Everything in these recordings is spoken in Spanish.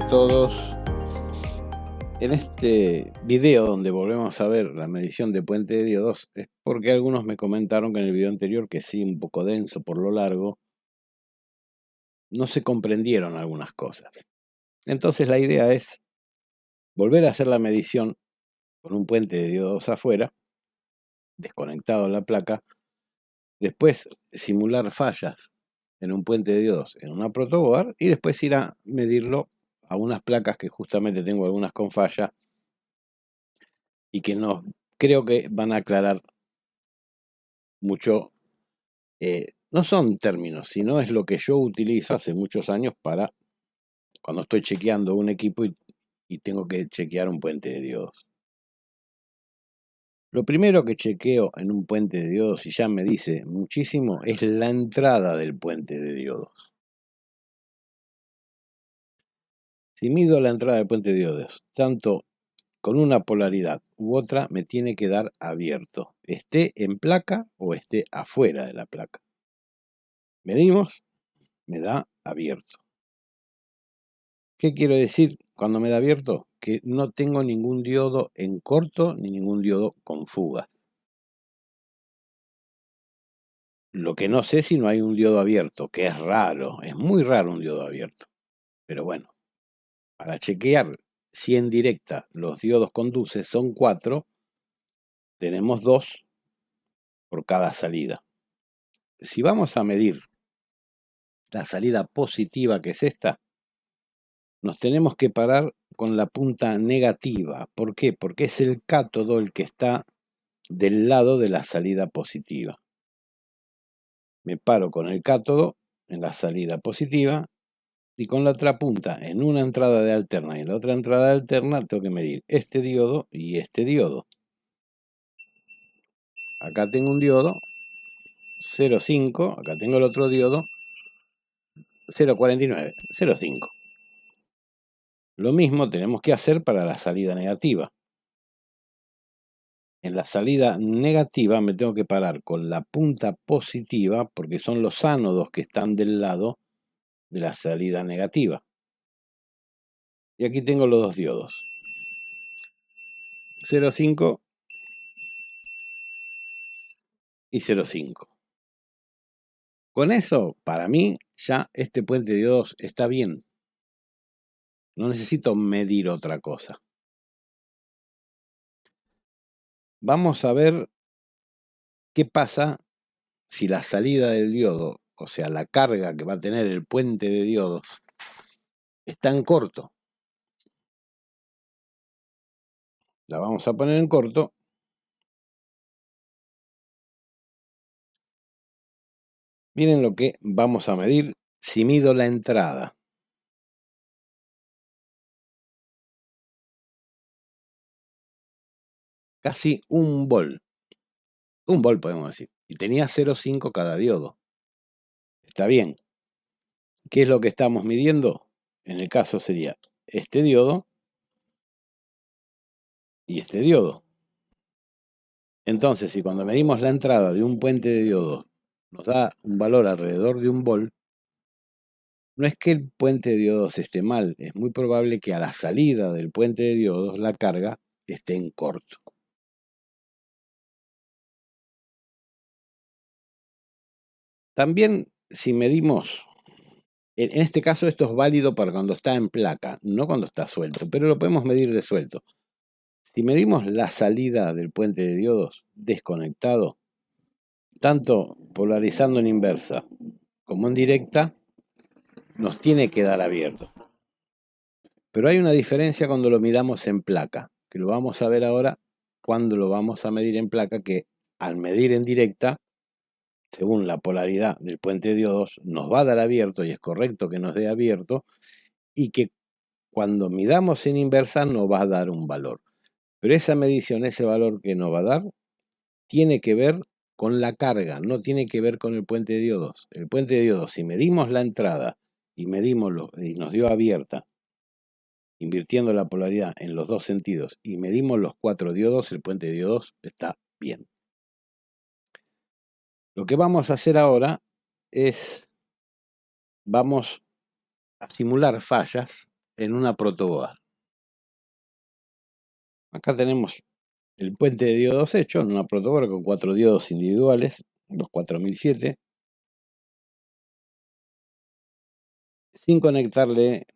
a todos. En este video donde volvemos a ver la medición de puente de diodos es porque algunos me comentaron que en el video anterior, que sí, un poco denso por lo largo, no se comprendieron algunas cosas. Entonces la idea es volver a hacer la medición con un puente de diodos afuera, desconectado de la placa, después simular fallas en un puente de diodos en una protoboard y después ir a medirlo a unas placas que justamente tengo algunas con falla y que no creo que van a aclarar mucho. No son términos, sino es lo que yo utilizo hace muchos años para cuando estoy chequeando un equipo y tengo que chequear un puente de diodos. Lo primero que chequeo en un puente de diodos, y ya me dice muchísimo, es la entrada del puente de diodos. Si mido la entrada del puente de diodos, tanto con una polaridad u otra, me tiene que dar abierto, esté en placa o esté afuera de la placa. Medimos, me da abierto. ¿Qué quiero decir cuando me da abierto? Que no tengo ningún diodo en corto ni ningún diodo con fugas. Lo que no sé si no hay un diodo abierto, que es raro, es muy raro un diodo abierto. Pero bueno, para chequear si en directa los diodos conduces son 4, tenemos 2 por cada salida. Si vamos a medir la salida positiva, que es esta, nos tenemos que parar con la punta negativa. ¿Por qué? Porque es el cátodo el que está del lado de la salida positiva. Me paro con el cátodo en la salida positiva y con la otra punta en una entrada de alterna y en la otra entrada de alterna tengo que medir este diodo y este diodo. Acá tengo un diodo 0,5, acá tengo el otro diodo 0,49, 0,5. Lo mismo tenemos que hacer para la salida negativa. En la salida negativa me tengo que parar con la punta positiva porque son los ánodos que están del lado de la salida negativa. Y aquí tengo los dos diodos. 0,5 y 0,5. Con eso, para mí, ya este puente de diodos está bien. No necesito medir otra cosa. Vamos a ver qué pasa si la salida del diodo, o sea, la carga que va a tener el puente de diodos, está en corto. La vamos a poner en corto. Miren lo que vamos a medir si mido la entrada. Casi un volt. Un volt podemos decir. Y tenía 0,5 cada diodo. Está bien. ¿Qué es lo que estamos midiendo? En el caso sería este diodo y este diodo. Entonces, si cuando medimos la entrada de un puente de diodos nos da un valor alrededor de un volt, no es que el puente de diodos esté mal, es muy probable que a la salida del puente de diodos la carga esté en corto. También, si medimos, en este caso esto es válido para cuando está en placa, no cuando está suelto, pero lo podemos medir de suelto. Si medimos la salida del puente de diodos desconectado, tanto polarizando en inversa como en directa, nos tiene que dar abierto. Pero hay una diferencia cuando lo midamos en placa, que lo vamos a ver ahora cuando lo vamos a medir en placa, que al medir en directa, según la polaridad del puente de diodos, nos va a dar abierto, y es correcto que nos dé abierto, y que cuando midamos en inversa nos va a dar un valor. Pero esa medición, ese valor que nos va a dar, tiene que ver con la carga, no tiene que ver con el puente de diodos. El puente de diodos, si medimos la entrada y nos dio abierta, invirtiendo la polaridad en los dos sentidos, y medimos los 4 diodos, el puente de diodos está bien. Lo que vamos a hacer ahora es, vamos a simular fallas en una protoboard. Acá tenemos el puente de diodos hecho en una protoboard con 4 diodos individuales, los 4007, sin conectarle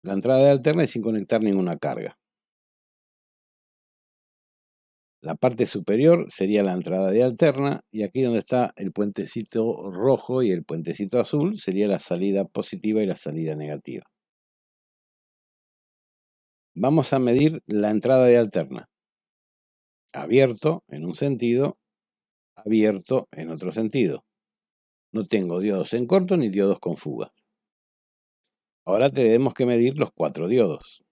la entrada de alterna y sin conectar ninguna carga. La parte superior sería la entrada de alterna y aquí donde está el puentecito rojo y el puentecito azul sería la salida positiva y la salida negativa. Vamos a medir la entrada de alterna. Abierto en un sentido, abierto en otro sentido. No tengo diodos en corto ni diodos con fuga. Ahora tenemos que medir los 4 diodos.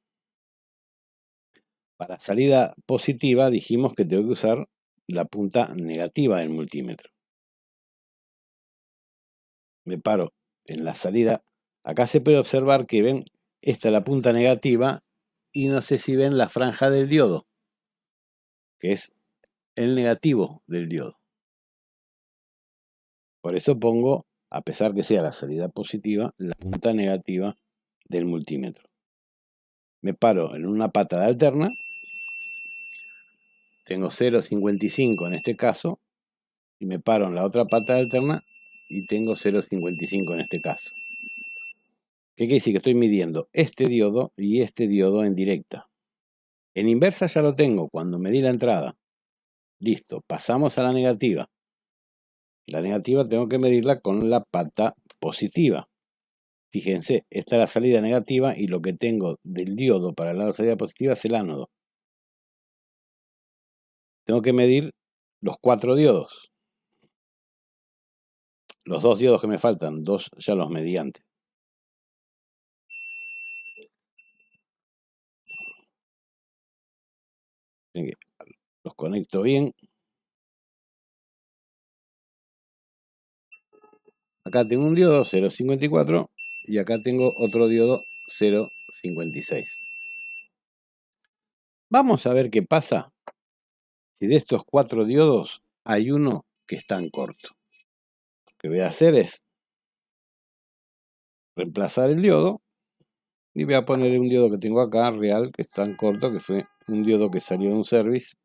Para salida positiva dijimos que tengo que usar la punta negativa del multímetro. Me paro en la salida. Acá se puede observar que ven, esta es la punta negativa y no sé si ven la franja del diodo, que es el negativo del diodo. Por eso pongo, a pesar que sea la salida positiva, la punta negativa del multímetro. Me paro en una pata de alterna, tengo 0,55 en este caso, y me paro en la otra pata de alterna y tengo 0,55 en este caso. ¿Qué quiere decir? Que estoy midiendo este diodo y este diodo en directa. En inversa ya lo tengo, cuando medí la entrada. Listo, pasamos a la negativa. La negativa tengo que medirla con la pata positiva. Fíjense, esta es la salida negativa y lo que tengo del diodo para el lado de salida positiva es el ánodo. Tengo que medir los 4 diodos. Los 2 diodos que me faltan, 2 ya los medí antes. Los conecto bien. Acá tengo un diodo 0,54 y acá tengo otro diodo 0,56. Vamos a ver qué pasa si de estos 4 diodos hay uno que está en corto. Lo que voy a hacer es reemplazar el diodo y voy a poner un diodo que tengo acá, real, que está en corto, que fue un diodo que salió de un service.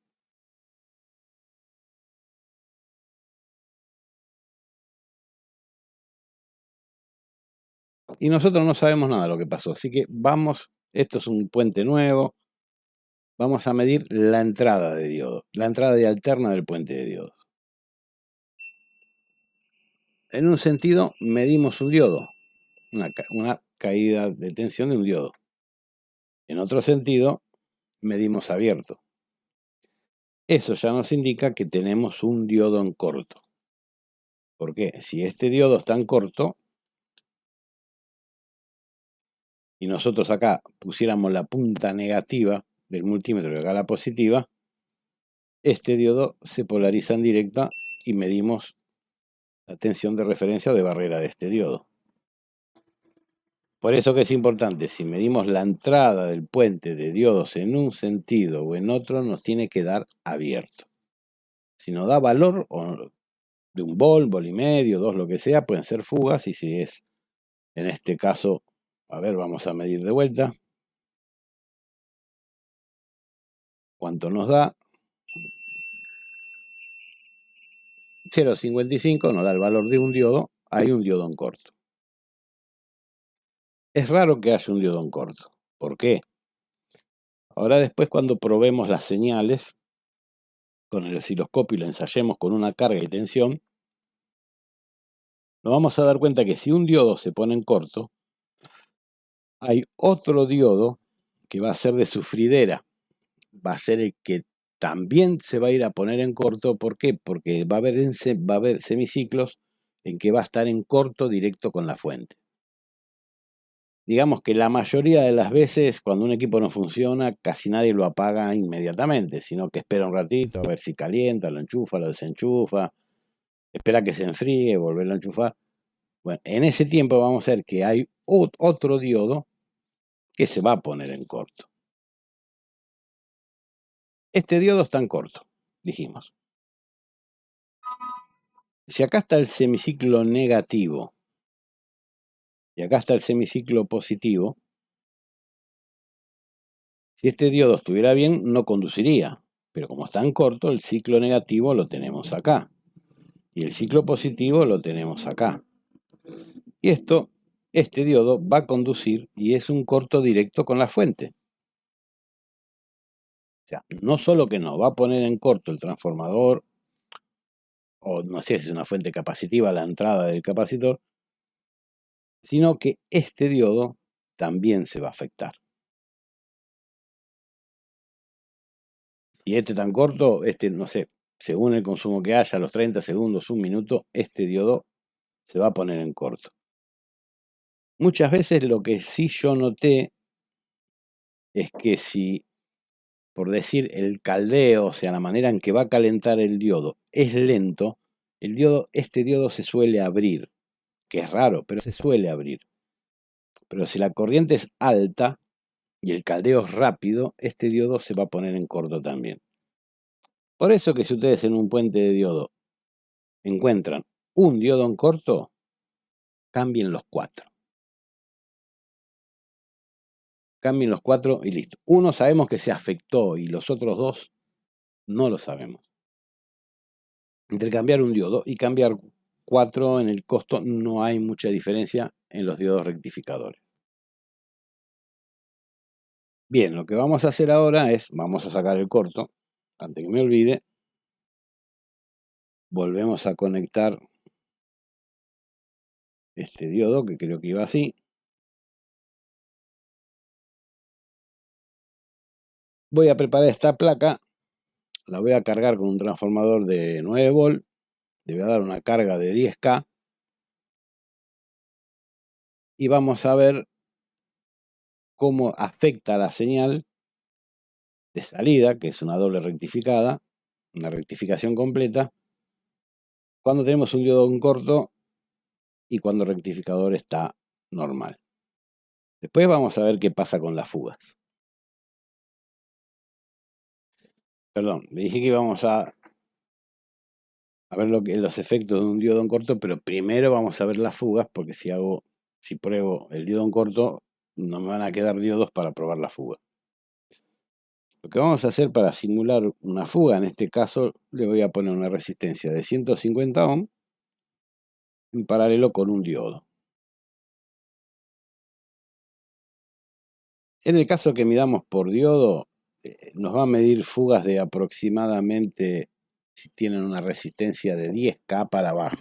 Y nosotros no sabemos nada de lo que pasó, así que vamos, esto es un puente nuevo, vamos a medir la entrada de diodo, la entrada de alterna del puente de diodos. En un sentido medimos un diodo, una caída de tensión de un diodo. En otro sentido medimos abierto. Eso ya nos indica que tenemos un diodo en corto. ¿Por qué? Si este diodo está en corto y nosotros acá pusiéramos la punta negativa del multímetro y acá la positiva, este diodo se polariza en directa y medimos la tensión de referencia o de barrera de este diodo. Por eso que es importante, si medimos la entrada del puente de diodos en un sentido o en otro, nos tiene que dar abierto. Si nos da valor de un vol y medio, 2, lo que sea, pueden ser fugas, y si es, en este caso, a ver, vamos a medir de vuelta. ¿Cuánto nos da? 0,55 nos da el valor de un diodo, hay un diodo en corto. Es raro que haya un diodo en corto. ¿Por qué? Ahora después cuando probemos las señales con el osciloscopio y lo ensayemos con una carga y tensión, nos vamos a dar cuenta que si un diodo se pone en corto, hay otro diodo que va a ser de sufridera, va a ser el que también se va a ir a poner en corto. ¿Por qué? Porque va a haber semiciclos en que va a estar en corto directo con la fuente. Digamos que la mayoría de las veces cuando un equipo no funciona, casi nadie lo apaga inmediatamente, sino que espera un ratito a ver si calienta, lo enchufa, lo desenchufa, espera que se enfríe, volverlo a enchufar. Bueno, en ese tiempo vamos a ver que hay otro diodo que se va a poner en corto. Este diodo está en corto, dijimos. Si acá está el semiciclo negativo y acá está el semiciclo positivo, Si este diodo estuviera bien, no conduciría, pero como es tan corto, el ciclo negativo lo tenemos acá y el ciclo positivo lo tenemos acá. Y este diodo va a conducir y es un corto directo con la fuente. O sea, no solo que nos va a poner en corto el transformador, o no sé si es una fuente capacitiva a la entrada del capacitor, sino que este diodo también se va a afectar. Si este tan corto, no sé, según el consumo que haya, a los 30 segundos, un minuto, este diodo se va a poner en corto. Muchas veces lo que sí yo noté es que si, por decir, el caldeo, o sea, la manera en que va a calentar el diodo, es lento, este diodo se suele abrir, que es raro, pero se suele abrir. Pero si la corriente es alta y el caldeo es rápido, este diodo se va a poner en corto también. Por eso que si ustedes en un puente de diodo encuentran un diodo en corto, cambien los 4. Cambien los 4 y listo. Uno sabemos que se afectó y los otros 2 no lo sabemos. Entre cambiar un diodo y cambiar 4 en el costo no hay mucha diferencia en los diodos rectificadores. Bien, lo que vamos a hacer ahora es, vamos a sacar el corto, antes que me olvide, volvemos a conectar este diodo, que creo que iba así. Voy a preparar esta placa, la voy a cargar con un transformador de 9 volt, le voy a dar una carga de 10K y vamos a ver cómo afecta la señal de salida, que es una doble rectificada, una rectificación completa, cuando tenemos un diodo en corto y cuando el rectificador está normal. Después vamos a ver qué pasa con las fugas. Perdón, le dije que íbamos a ver los efectos de un diodo en corto, pero primero vamos a ver las fugas, porque si pruebo el diodo en corto, no me van a quedar diodos para probar la fuga. Lo que vamos a hacer para simular una fuga, en este caso, le voy a poner una resistencia de 150 ohm en paralelo con un diodo. En el caso que midamos por diodo, nos va a medir fugas de aproximadamente, si tienen una resistencia de 10K para abajo.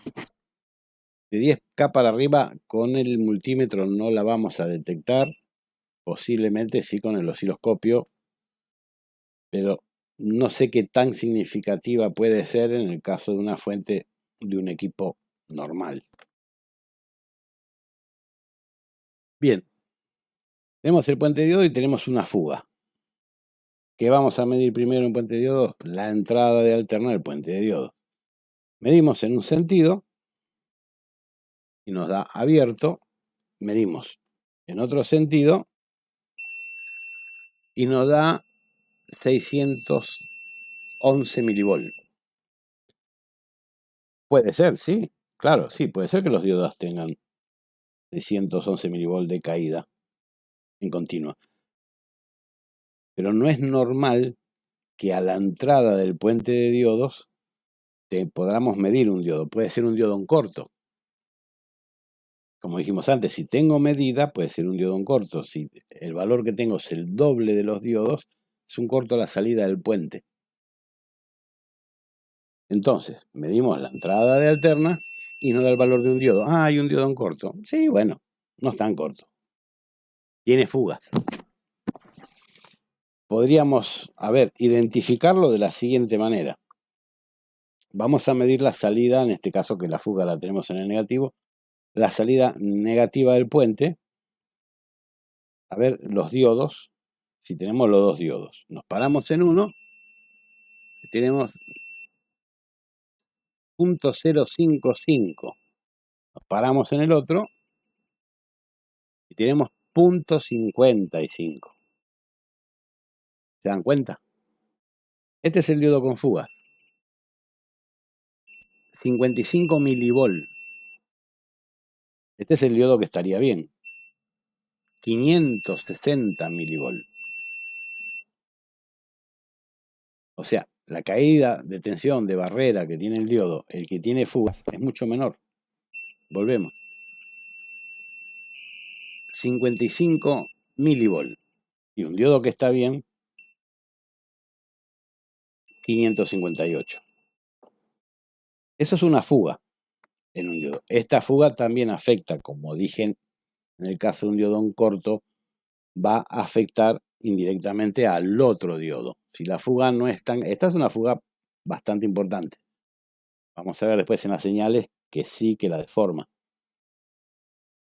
De 10K para arriba, con el multímetro no la vamos a detectar, posiblemente sí con el osciloscopio, pero no sé qué tan significativa puede ser en el caso de una fuente de un equipo normal. Bien, tenemos el puente de diodo y tenemos una fuga. ¿Qué vamos a medir primero en puente de diodo? La entrada de alterna del puente de diodo. Medimos en un sentido y nos da abierto, medimos en otro sentido y nos da 611 milivolts. Puede ser, sí, claro, sí, puede ser que los diodos tengan 611 milivolts de caída en continua. Pero no es normal que a la entrada del puente de diodos podamos medir un diodo. Puede ser un diodo en corto. Como dijimos antes, si tengo medida, puede ser un diodo en corto. Si el valor que tengo es el doble de los diodos, es un corto a la salida del puente. Entonces, medimos la entrada de alterna y nos da el valor de un diodo. Ah, hay un diodo en corto. Sí, bueno, no es tan corto. Tiene fugas. Podríamos, identificarlo de la siguiente manera. Vamos a medir la salida, en este caso que la fuga la tenemos en el negativo, la salida negativa del puente. A ver los diodos, si tenemos los dos diodos. Nos paramos en uno, tenemos 0.055. Nos paramos en el otro y tenemos 0.55. ¿Se dan cuenta? Este es el diodo con fugas. 55 milivolt. Este es el diodo que estaría bien. 560 milivolt. O sea, la caída de tensión de barrera que tiene el diodo, el que tiene fugas, es mucho menor. Volvemos. 55 milivolt. Y un diodo que está bien, 558. Eso es una fuga en un diodo. Esta fuga también afecta, como dije en el caso de un diodón corto, va a afectar indirectamente al otro diodo. Si la fuga no es tan... Esta es una fuga bastante importante. Vamos a ver después en las señales que sí que la deforma.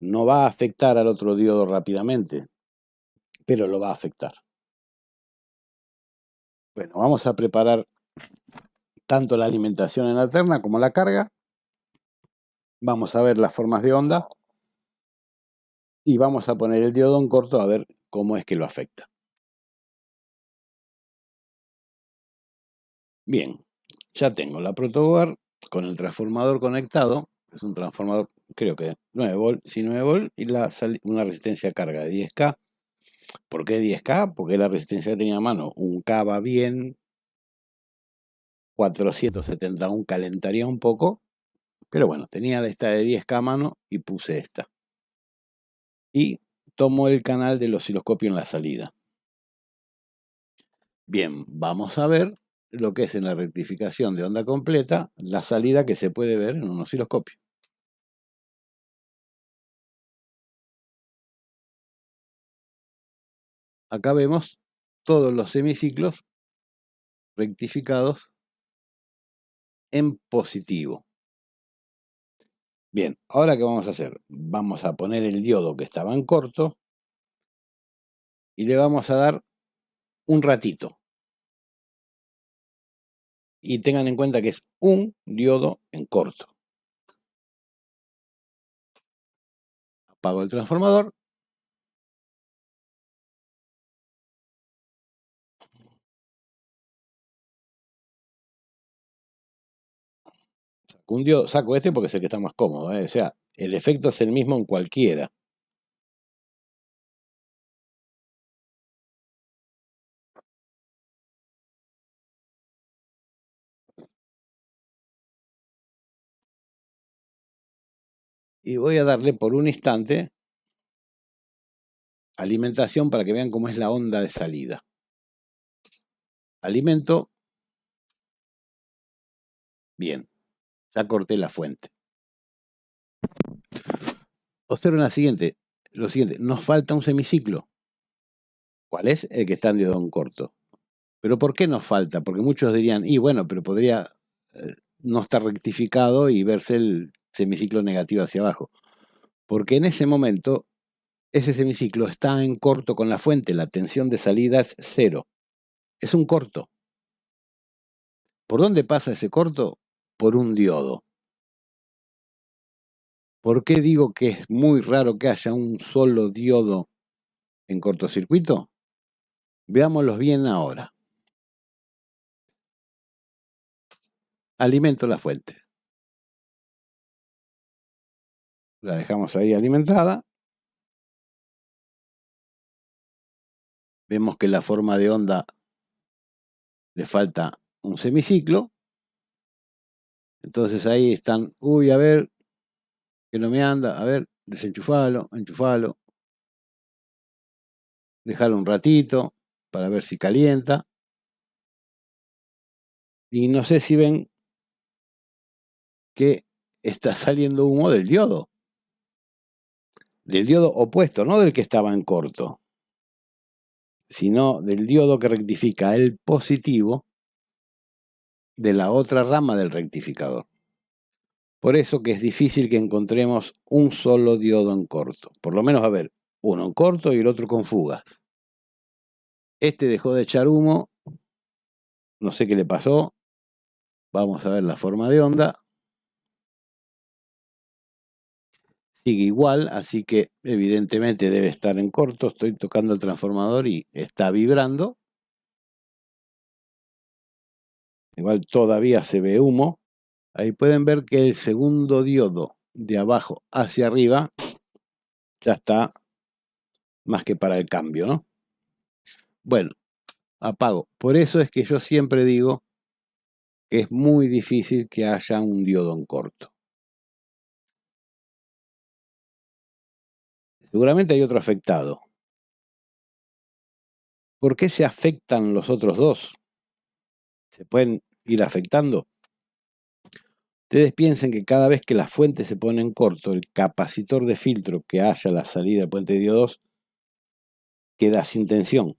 No va a afectar al otro diodo rápidamente, pero lo va a afectar. Bueno, vamos a preparar tanto la alimentación en alterna como la carga. Vamos a ver las formas de onda y vamos a poner el diodo en corto a ver cómo es que lo afecta. Bien, ya tengo la protoboard con el transformador conectado. Es un transformador, creo que 9 volt, sí 9 volt, y una resistencia de carga de 10K. ¿Por qué 10K? Porque la resistencia que tenía a mano, un K va bien, 471 calentaría un poco, pero bueno, tenía esta de 10K a mano y puse esta. Y tomo el canal del osciloscopio en la salida. Bien, vamos a ver lo que es en la rectificación de onda completa, la salida que se puede ver en un osciloscopio. Acá vemos todos los semiciclos rectificados en positivo. Bien, ahora ¿qué vamos a hacer? Vamos a poner el diodo que estaba en corto y le vamos a dar un ratito. Y tengan en cuenta que es un diodo en corto. Apago el transformador. Saco este porque sé que está más cómodo. O sea, el efecto es el mismo en cualquiera. Y voy a darle por un instante alimentación para que vean cómo es la onda de salida. Alimento. Bien, ya corté la fuente. Observen lo siguiente, nos falta un semiciclo. ¿Cuál es? El que está en diodón corto. ¿Pero por qué nos falta? Porque muchos dirían, y bueno, pero podría no estar rectificado y verse el semiciclo negativo hacia abajo. Porque en ese momento, ese semiciclo está en corto con la fuente, la tensión de salida es 0. Es un corto. ¿Por dónde pasa ese corto? Por un diodo. ¿Por qué digo que es muy raro que haya un solo diodo en cortocircuito? Veámoslos bien ahora. Alimento la fuente. La dejamos ahí alimentada. Vemos que la forma de onda le falta un semiciclo. Entonces ahí están, uy, a ver, que no me anda, a ver, desenchufalo, enchufalo. Dejarlo un ratito para ver si calienta. Y no sé si ven que está saliendo humo del diodo. Del diodo opuesto, no del que estaba en corto, sino del diodo que rectifica el positivo de la otra rama del rectificador. Por eso que es difícil que encontremos un solo diodo en corto. Por lo menos, a ver, uno en corto y el otro con fugas. Este dejó de echar humo, no sé qué le pasó. Vamos a ver la forma de onda. Sigue igual, así que evidentemente debe estar en corto. Estoy tocando el transformador y está vibrando. Igual todavía se ve humo. Ahí pueden ver que el segundo diodo de abajo hacia arriba ya está más que para el cambio, ¿no? Bueno, apago. Por eso es que yo siempre digo que es muy difícil que haya un diodo en corto. Seguramente hay otro afectado. ¿Por qué se afectan los otros dos? ¿Se pueden ir afectando? Ustedes piensen que cada vez que la fuente se pone en corto, el capacitor de filtro que haya a la salida del puente de diodos queda sin tensión.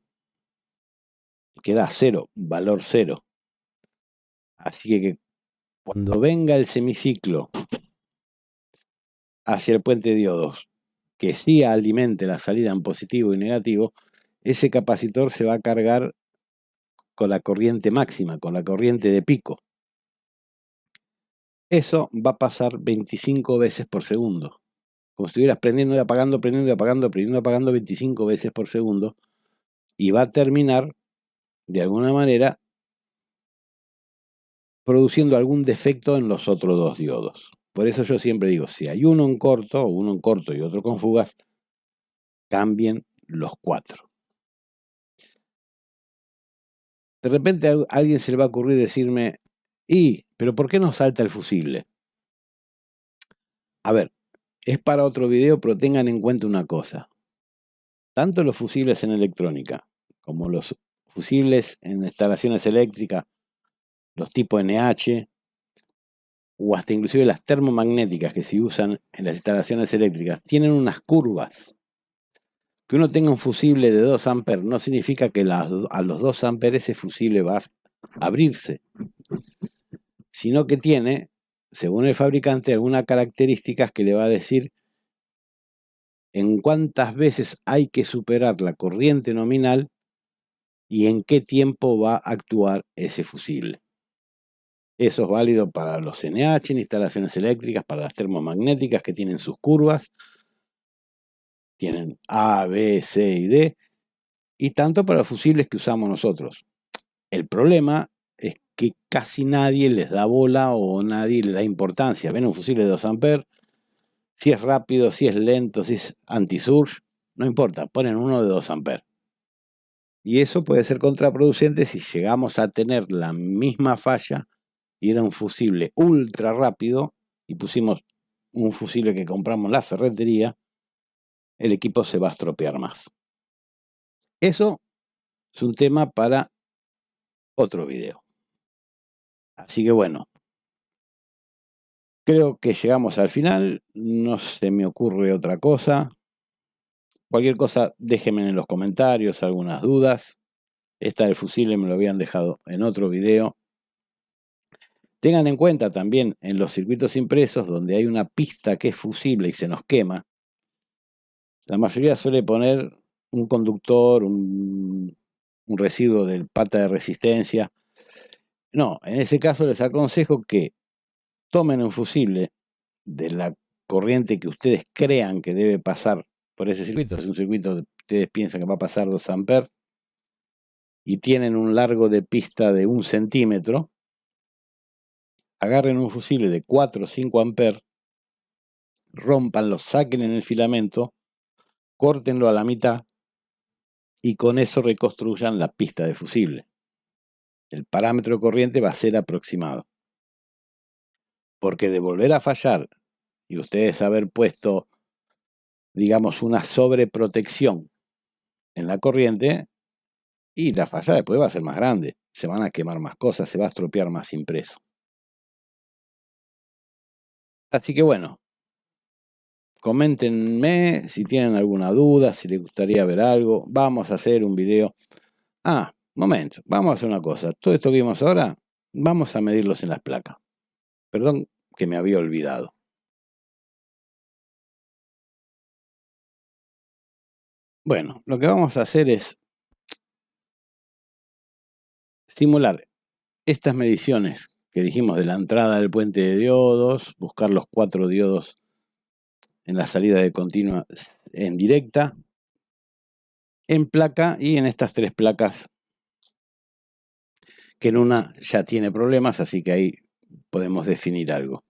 Queda a cero, valor cero. Así que cuando venga el semiciclo hacia el puente de diodos, que sí alimente la salida en positivo y negativo, ese capacitor se va a cargar con la corriente máxima, con la corriente de pico. Eso va a pasar 25 veces por segundo. Como si estuvieras prendiendo y apagando, prendiendo y apagando, prendiendo y apagando 25 veces por segundo. Y va a terminar, de alguna manera, produciendo algún defecto en los otros dos diodos. Por eso yo siempre digo, si hay uno en corto y otro con fugas, cambien los cuatro. De repente a alguien se le va a ocurrir decirme, ¿pero por qué no salta el fusible? A ver, es para otro video, pero tengan en cuenta una cosa. Tanto los fusibles en electrónica como los fusibles en instalaciones eléctricas, los tipo NH, o hasta inclusive las termomagnéticas que se usan en las instalaciones eléctricas, tienen unas curvas. Que uno tenga un fusible de 2 amperes no significa que a los 2 amperes ese fusible va a abrirse, sino que tiene, según el fabricante, algunas características que le va a decir en cuántas veces hay que superar la corriente nominal y en qué tiempo va a actuar ese fusible. Eso es válido para los NH en instalaciones eléctricas, para las termomagnéticas que tienen sus curvas, tienen A, B, C y D, y tanto para los fusibles que usamos nosotros. El problema es que casi nadie les da bola o nadie le da importancia. Ven un fusible de 2 amperes, si es rápido, si es lento, si es anti-surge, no importa, ponen uno de 2 amperes. Y eso puede ser contraproducente si llegamos a tener la misma falla y era un fusible ultra rápido y pusimos un fusible que compramos en la ferretería, el equipo se va a estropear más. Eso es un tema para otro video. Así que bueno, creo que llegamos al final, no se me ocurre otra cosa. Cualquier cosa déjenme en los comentarios, algunas dudas. Esta del fusible me lo habían dejado en otro video. Tengan en cuenta también en los circuitos impresos donde hay una pista que es fusible y se nos quema, la mayoría suele poner un conductor, un residuo del pata de resistencia. No, en ese caso les aconsejo que tomen un fusible de la corriente que ustedes crean que debe pasar por ese circuito. Es un circuito que ustedes piensan que va a pasar 2 amperes y tienen un largo de pista de 1 centímetro. Agarren un fusible de 4 o 5 amperes, rompanlo, saquen en el filamento, córtenlo a la mitad y con eso reconstruyan la pista de fusible. El parámetro de corriente va a ser aproximado. Porque de volver a fallar y ustedes haber puesto, digamos, una sobreprotección en la corriente, y la falla después va a ser más grande. Se van a quemar más cosas, se va a estropear más impreso. Así que bueno, coméntenme si tienen alguna duda, si les gustaría ver algo. Vamos a hacer un video. Momento, vamos a hacer una cosa. Todo esto que vimos ahora, vamos a medirlos en las placas. Perdón que me había olvidado. Bueno, lo que vamos a hacer es simular estas mediciones que dijimos de la entrada del puente de diodos, buscar los 4 diodos en la salida de continua en directa, en placa y en estas 3 placas, que en una ya tiene problemas, así que ahí podemos definir algo.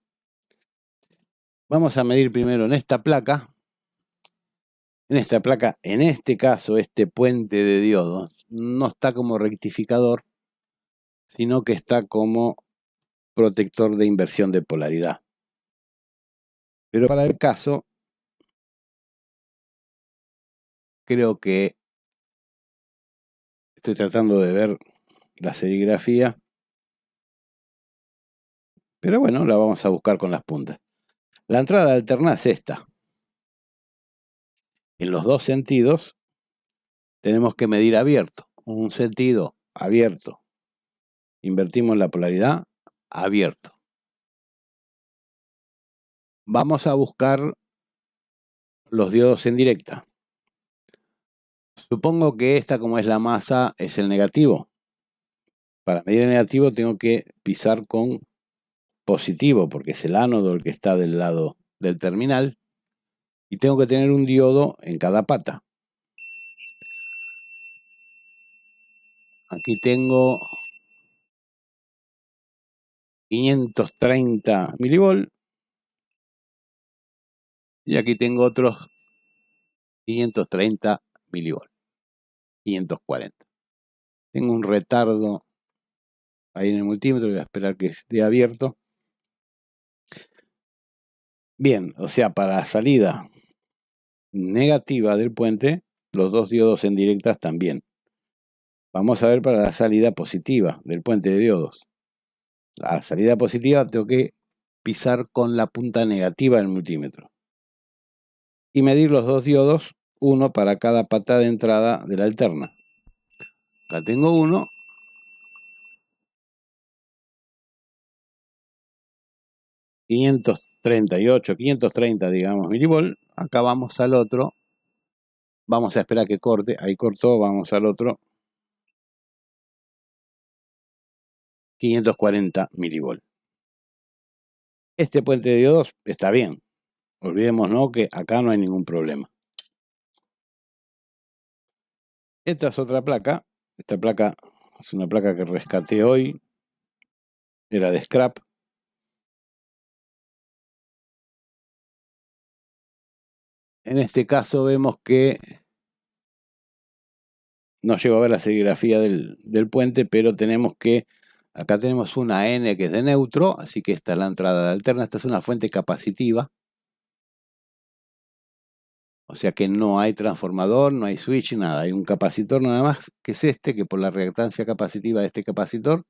Vamos a medir primero en esta placa. En esta placa, en este caso, este puente de diodos, no está como rectificador, sino que está como protector de inversión de polaridad. Pero para el caso, creo que estoy tratando de ver la serigrafía, pero bueno, la vamos a buscar con las puntas. La entrada alterna es esta. En los dos sentidos tenemos que medir abierto. Un sentido abierto. Invertimos la polaridad, abierto. Vamos a buscar los diodos en directa. Supongo que esta, como es la masa, es el negativo. Para medir el negativo tengo que pisar con positivo, porque es el ánodo el que está del lado del terminal. Y tengo que tener un diodo en cada pata. Aquí tengo 530 milivolt. Y aquí tengo otros 530 milivolt. 540. Tengo un retardo ahí en el multímetro. Voy a esperar que esté abierto. Bien, o sea, para la salida negativa del puente, los dos diodos en directas también. Vamos a ver para la salida positiva del puente de diodos. La salida positiva tengo que pisar con la punta negativa del multímetro. Y medir los dos diodos, uno para cada pata de entrada de la alterna. Acá tengo uno. 538, 530, digamos, milivolt. Acá vamos al otro. Vamos a esperar que corte. Ahí cortó, vamos al otro. 540 milivolt. Este puente de diodos está bien. Olvidémonos que acá no hay ningún problema. Esta es otra placa. Esta placa es una placa que rescaté hoy. Era de scrap. En este caso vemos que no llego a ver la serigrafía del puente, pero tenemos que, acá tenemos una N que es de neutro, así que esta es la entrada alterna. Esta es una fuente capacitiva. O sea que no hay transformador, no hay switch, nada. Hay un capacitor nada más, que es este, que por la reactancia capacitiva de este capacitor,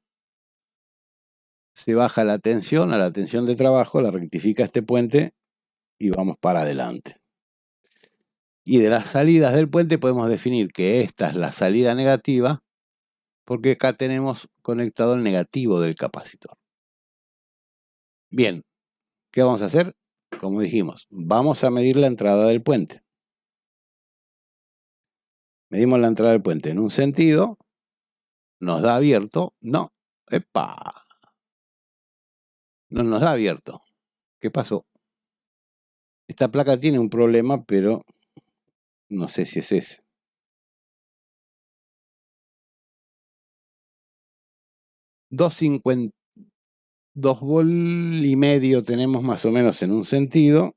se baja la tensión a la tensión de trabajo, la rectifica este puente y vamos para adelante. Y de las salidas del puente podemos definir que esta es la salida negativa, porque acá tenemos conectado el negativo del capacitor. Bien, ¿qué vamos a hacer? Como dijimos, vamos a medir la entrada del puente. Medimos la entrada del puente en un sentido, nos da abierto, no, ¡epa! No nos da abierto. ¿Qué pasó? Esta placa tiene un problema, pero no sé si es ese. 2,50, 2,5 volt tenemos más o menos en un sentido.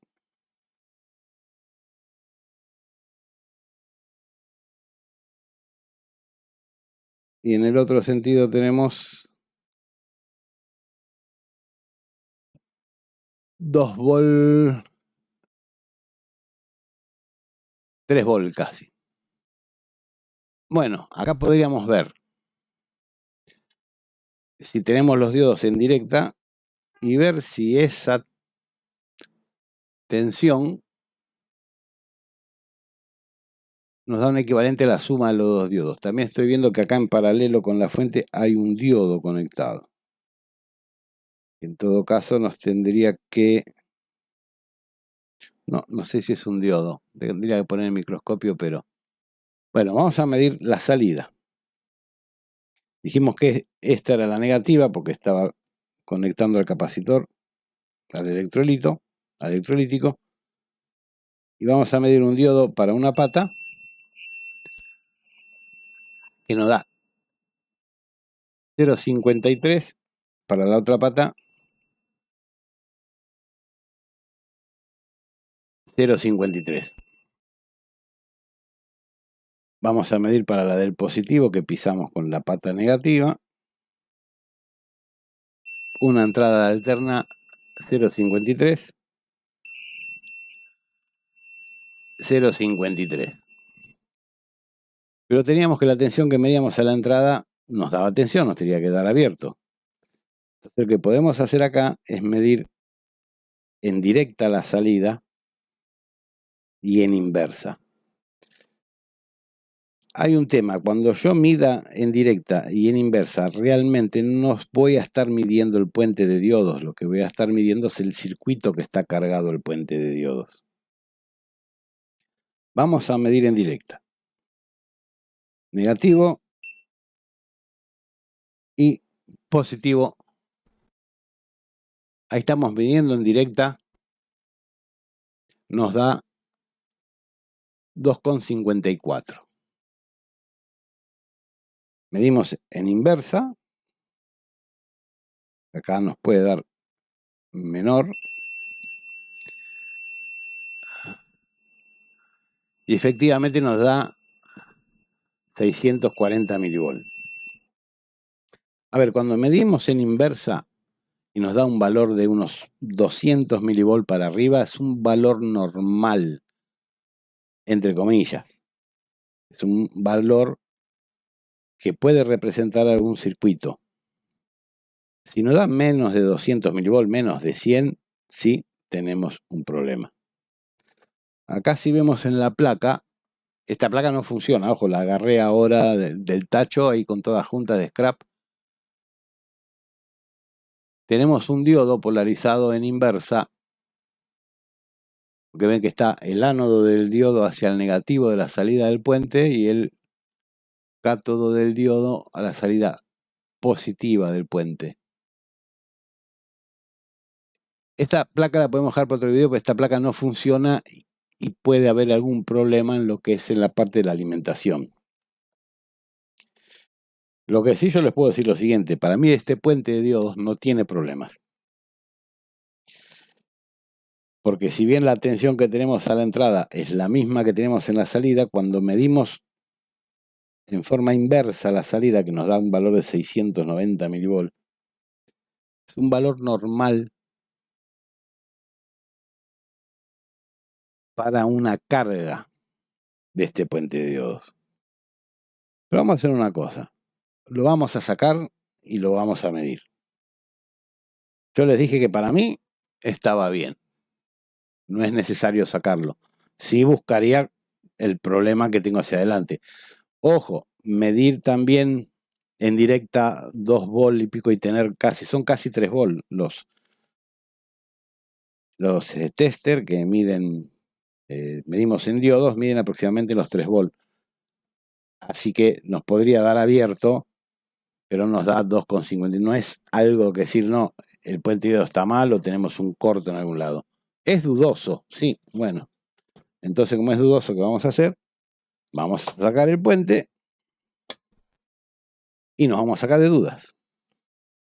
Y en el otro sentido tenemos 2 volt, 3 volt casi. Bueno, acá podríamos ver si tenemos los diodos en directa y ver si esa tensión nos da un equivalente a la suma de los dos diodos. También estoy viendo que acá en paralelo con la fuente hay un diodo conectado. En todo caso nos tendría que... No sé si es un diodo. Tendría que poner el microscopio, pero... Bueno, vamos a medir la salida. Dijimos que esta era la negativa porque estaba conectando al capacitor al electrolito, al electrolítico. Y vamos a medir un diodo para una pata que nos da 0,53, para la otra pata 0,53. Vamos a medir para la del positivo que pisamos con la pata negativa. Una entrada alterna 0,53. 0,53. Pero teníamos que la tensión que medíamos a la entrada nos daba tensión, nos tenía que dar abierto. Entonces lo que podemos hacer acá es medir en directa la salida y en inversa. Hay un tema, cuando yo mida en directa y en inversa, realmente no voy a estar midiendo el puente de diodos, lo que voy a estar midiendo es el circuito que está cargado el puente de diodos. Vamos a medir en directa. Negativo y positivo. Ahí estamos midiendo en directa. Nos da 2,54. Medimos en inversa. Acá nos puede dar menor. Y efectivamente nos da 640 milivolts. A ver, cuando medimos en inversa y nos da un valor de unos 200 milivolts para arriba, es un valor normal, entre comillas. Es un valor que puede representar algún circuito. Si nos da menos de 200 milivolts, menos de 100, sí tenemos un problema. Acá si vemos en la placa, esta placa no funciona, ojo, la agarré ahora del tacho ahí con toda junta de scrap. Tenemos un diodo polarizado en inversa, porque ven que está el ánodo del diodo hacia el negativo de la salida del puente y el cátodo del diodo a la salida positiva del puente. Esta placa la podemos dejar para otro video, porque esta placa no funciona y puede haber algún problema en lo que es en la parte de la alimentación. Lo que sí yo les puedo decir lo siguiente, para mí este puente de diodos no tiene problemas. Porque si bien la tensión que tenemos a la entrada es la misma que tenemos en la salida, cuando medimos en forma inversa la salida, que nos da un valor de 690 milivolts, es un valor normal para una carga de este puente de diodos. Pero vamos a hacer una cosa, lo vamos a sacar y lo vamos a medir. Yo les dije que para mí estaba bien, no es necesario sacarlo. Sí buscaría el problema que tengo hacia adelante. Ojo, medir también en directa 2 volts y pico y tener son casi 3 volts los tester que miden, medimos en diodos, miden aproximadamente los 3 volts. Así que nos podría dar abierto, pero nos da 2,50. No es algo que decir, no, el puente de diodos está mal o tenemos un corto en algún lado. Es dudoso, sí, bueno. Entonces, como es dudoso, ¿qué vamos a hacer? Vamos a sacar el puente y nos vamos a sacar de dudas.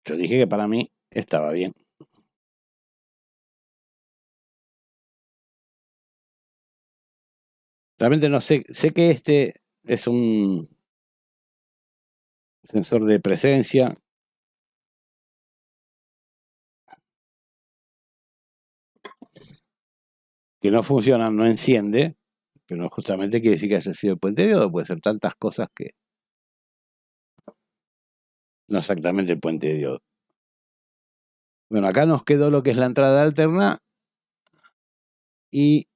Yo dije que para mí estaba bien. Realmente no sé que este es un sensor de presencia. Que no funciona, no enciende, pero no justamente quiere decir que haya sido el puente de diodo, puede ser tantas cosas que no exactamente el puente de diodo. Bueno, acá nos quedó lo que es la entrada alterna y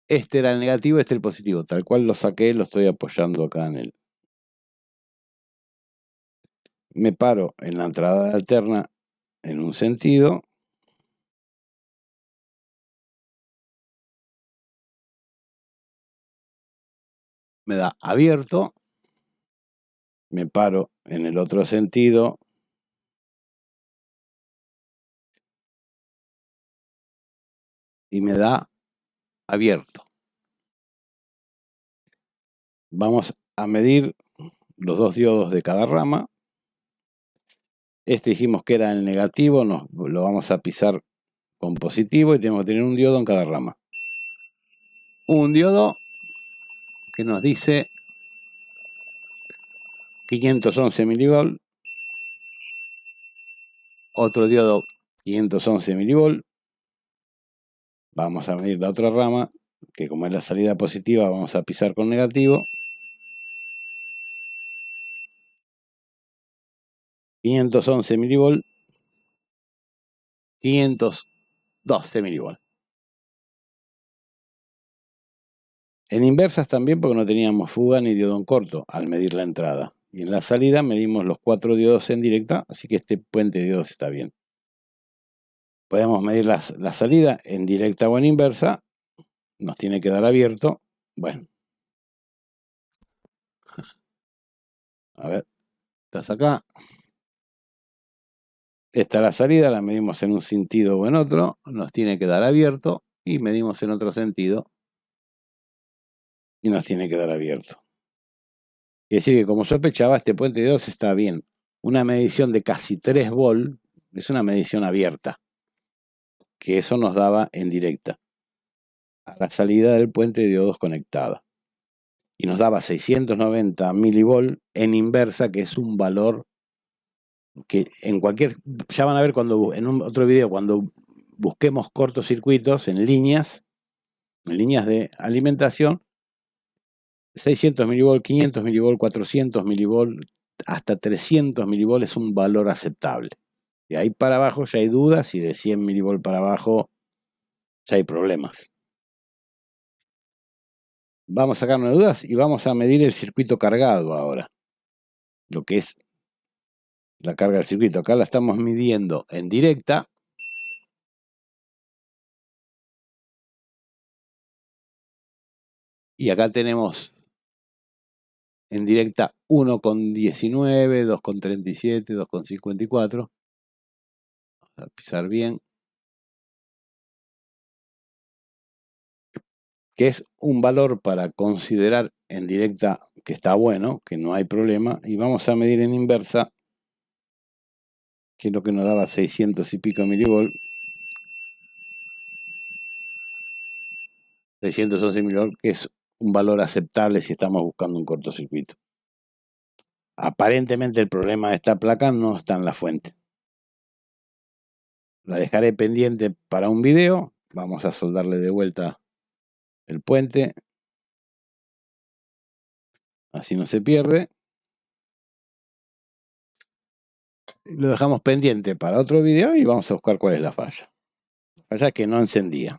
este era el negativo, este el positivo, tal cual lo saqué, lo estoy apoyando acá en el... Me paro en la entrada alterna en un sentido. Me da abierto. Me paro en el otro sentido. Y me da abierto. Vamos a medir los 2 diodos de cada rama. Este dijimos que era el negativo, lo vamos a pisar con positivo y tenemos que tener un diodo en cada rama. Un diodo que nos dice 511 milivolt. Otro diodo 511 milivolt. Vamos a medir la otra rama, que como es la salida positiva, vamos a pisar con negativo. 511 milivolt. 512 milivolt. En inversas también, porque no teníamos fuga ni diodo en corto al medir la entrada. Y en la salida medimos los 4 diodos en directa, así que este puente de diodos está bien. Podemos medir la salida en directa o en inversa. Nos tiene que dar abierto. Bueno. A ver, estás acá. Esta es la salida, la medimos en un sentido o en otro. Nos tiene que dar abierto. Y medimos en otro sentido. Y nos tiene que dar abierto. Es decir, que como sospechaba, este puente de diodos está bien. Una medición de casi 3 volt es una medición abierta, que eso nos daba en directa a la salida del puente de diodos conectada. Y nos daba 690 milivolt en inversa, que es un valor que en cualquier... Ya van a ver cuando en un otro video, cuando busquemos cortocircuitos en líneas de alimentación, 600 milivolt, 500 milivolt, 400 milivolt, hasta 300 milivolt es un valor aceptable. De ahí para abajo ya hay dudas y de 100 milivolt para abajo ya hay problemas. Vamos a sacarnos de dudas y vamos a medir el circuito cargado ahora. Lo que es la carga del circuito. Acá la estamos midiendo en directa. Y acá tenemos en directa 1,19, 2,37, 2,54. Vamos a pisar bien. Que es un valor para considerar en directa que está bueno, que no hay problema. Y vamos a medir en inversa, que es lo que nos daba 600 y pico milivolt. 611 milivolt, que es un valor aceptable si estamos buscando un cortocircuito. Aparentemente el problema de esta placa no está en la fuente. La dejaré pendiente para un video. Vamos a soldarle de vuelta el puente. Así no se pierde. Lo dejamos pendiente para otro video y vamos a buscar cuál es la falla. La falla es que no encendía.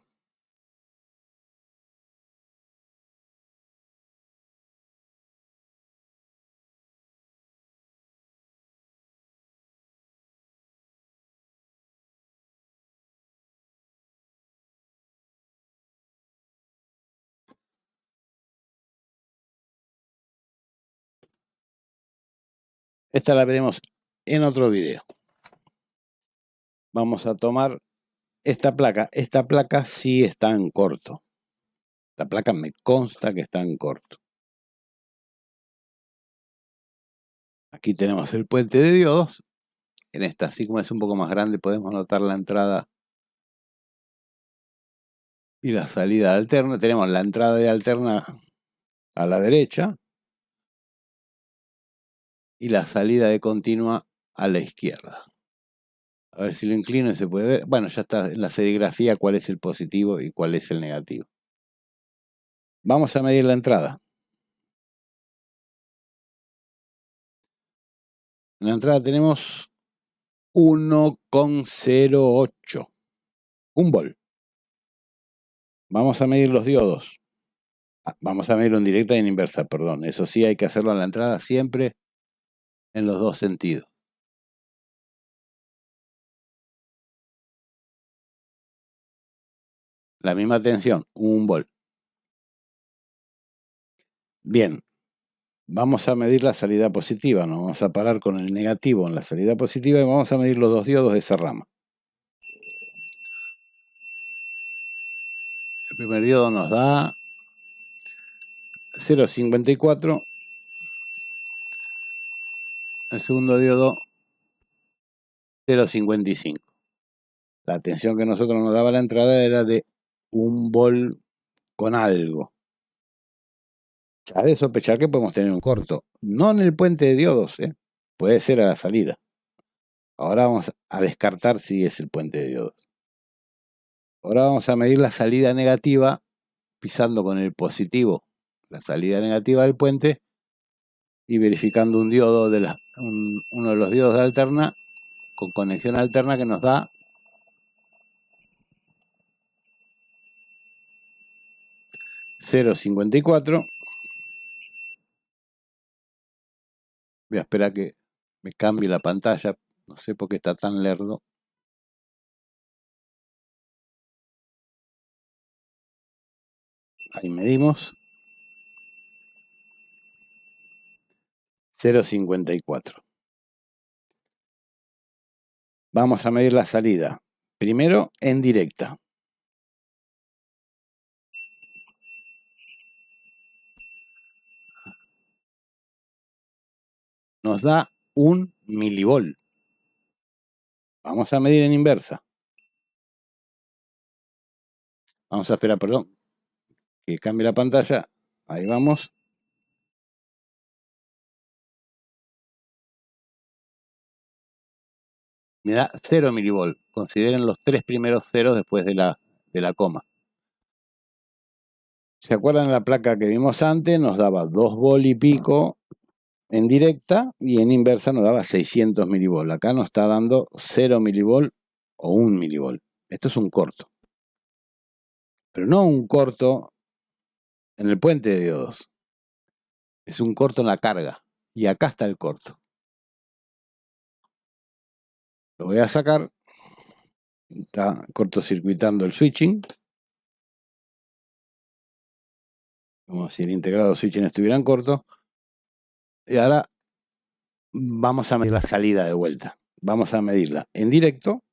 Esta la veremos en otro video. Vamos a tomar esta placa. Esta placa sí está en corto. La placa me consta que está en corto. Aquí tenemos el puente de diodos. En esta, así como es un poco más grande, podemos notar la entrada y la salida alterna. Tenemos la entrada de alterna a la derecha y la salida de continua a la izquierda. A ver si lo inclino y se puede ver. Bueno, ya está en la serigrafía cuál es el positivo y cuál es el negativo. Vamos a medir la entrada. En la entrada tenemos 1,08. 1 volt. Vamos a medir los diodos. Vamos a medirlo en directa y en inversa, perdón. Eso sí, hay que hacerlo en la entrada siempre en los dos sentidos. La misma tensión, 1 volt. Bien, vamos a medir la salida positiva. Nos vamos a parar con el negativo en la salida positiva y vamos a medir los dos diodos de esa rama. El primer diodo nos da 0,54. El segundo diodo 0,55. La tensión que nosotros nos daba la entrada era de 1 volt con algo. Ya de sospechar que podemos tener un corto. No en el puente de diodos, puede ser a la salida. Ahora vamos a descartar si es el puente de diodos. Ahora vamos a medir la salida negativa pisando con el positivo la salida negativa del puente y verificando un diodo uno de los diodos de alterna con conexión alterna que nos da 0,54. Voy a esperar que me cambie la pantalla. No sé por qué está tan lerdo. Ahí medimos. 0,54. Vamos a medir la salida. Primero en directa. Nos da 1 milivolt. Vamos a medir en inversa. Vamos a esperar, perdón, que cambie la pantalla. Ahí vamos. Me da 0 milivolt. Consideren los 3 primeros ceros después de la coma. ¿Se acuerdan de la placa que vimos antes? Nos daba 2 volt y pico en directa y en inversa nos daba 600 milivolt. Acá nos está dando 0 milivolt o 1 milivolt. Esto es un corto. Pero no un corto en el puente de diodos. Es un corto en la carga. Y acá está el corto. Lo voy a sacar. Está cortocircuitando el switching. Como si el integrado switching estuviera en corto. Y ahora vamos a medir la salida de vuelta. Vamos a medirla en directo.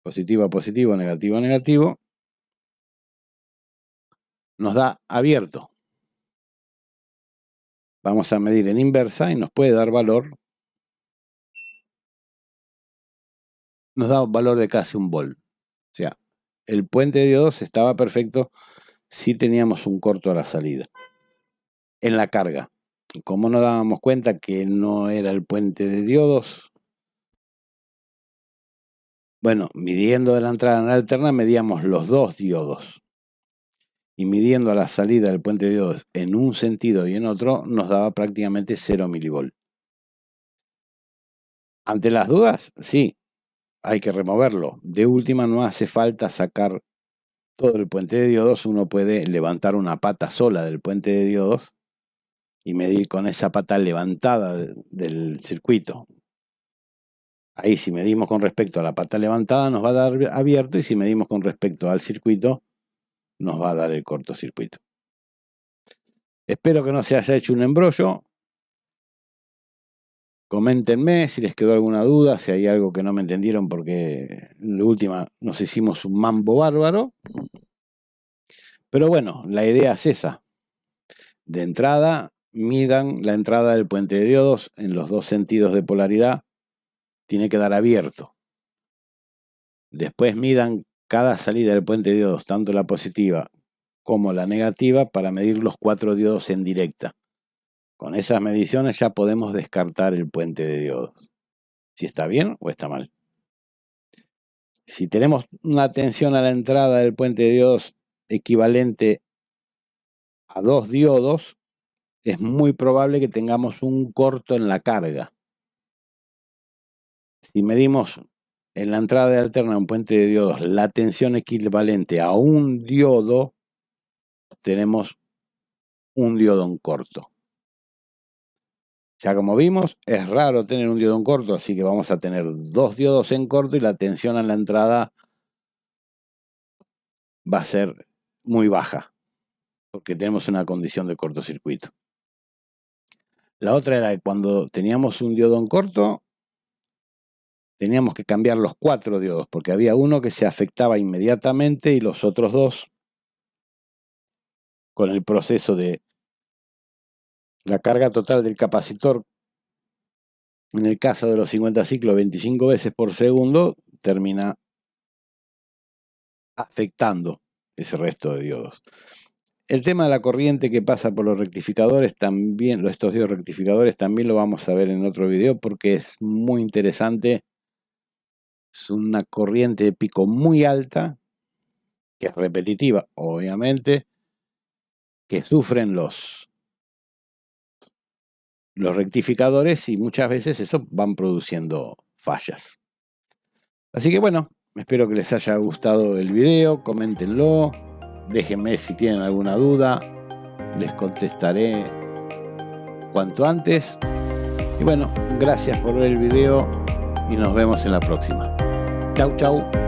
Positivo a positivo, negativo a negativo. Nos da abierto. Vamos a medir en inversa y nos puede dar valor. Nos da un valor de casi 1 volt. O sea, el puente de diodos estaba perfecto si teníamos un corto a la salida. En la carga. Como nos dábamos cuenta que no era el puente de diodos, bueno, midiendo de la entrada en la alterna medíamos los 2 diodos. Y midiendo a la salida del puente de diodos en un sentido y en otro, nos daba prácticamente 0 milivolt. Ante las dudas, sí, hay que removerlo. De última, no hace falta sacar todo el puente de diodos. Uno puede levantar una pata sola del puente de diodos y medir con esa pata levantada del circuito. Ahí, si medimos con respecto a la pata levantada, nos va a dar abierto, y si medimos con respecto al circuito, nos va a dar el cortocircuito. Espero que no se haya hecho un embrollo. Coméntenme si les quedó alguna duda, si hay algo que no me entendieron, porque de última nos hicimos un mambo bárbaro. Pero bueno, la idea es esa. De entrada, midan la entrada del puente de diodos en los 2 sentidos de polaridad. Tiene que dar abierto. Después midan cada salida del puente de diodos, tanto la positiva como la negativa, para medir los 4 diodos en directa. Con esas mediciones ya podemos descartar el puente de diodos. Si está bien o está mal. Si tenemos una tensión a la entrada del puente de diodos equivalente a 2 diodos, es muy probable que tengamos un corto en la carga. Si medimos en la entrada de alterna de un puente de diodos la tensión equivalente a 1 diodo, tenemos un diodo en corto. Ya como vimos, es raro tener un diodo en corto, así que vamos a tener 2 diodos en corto y la tensión a la entrada va a ser muy baja, porque tenemos una condición de cortocircuito. La otra era que cuando teníamos un diodo en corto, teníamos que cambiar los 4 diodos, porque había uno que se afectaba inmediatamente y los otros 2, con el proceso de la carga total del capacitor, en el caso de los 50 ciclos, 25 veces por segundo, termina afectando ese resto de diodos. El tema de la corriente que pasa por los rectificadores también, estos dos rectificadores también lo vamos a ver en otro video porque es muy interesante. Es una corriente de pico muy alta, que es repetitiva, obviamente, que sufren los rectificadores y muchas veces eso van produciendo fallas. Así que bueno, espero que les haya gustado el video, coméntenlo, déjenme si tienen alguna duda, les contestaré cuanto antes. Y bueno, gracias por ver el video y nos vemos en la próxima. Chau, chau.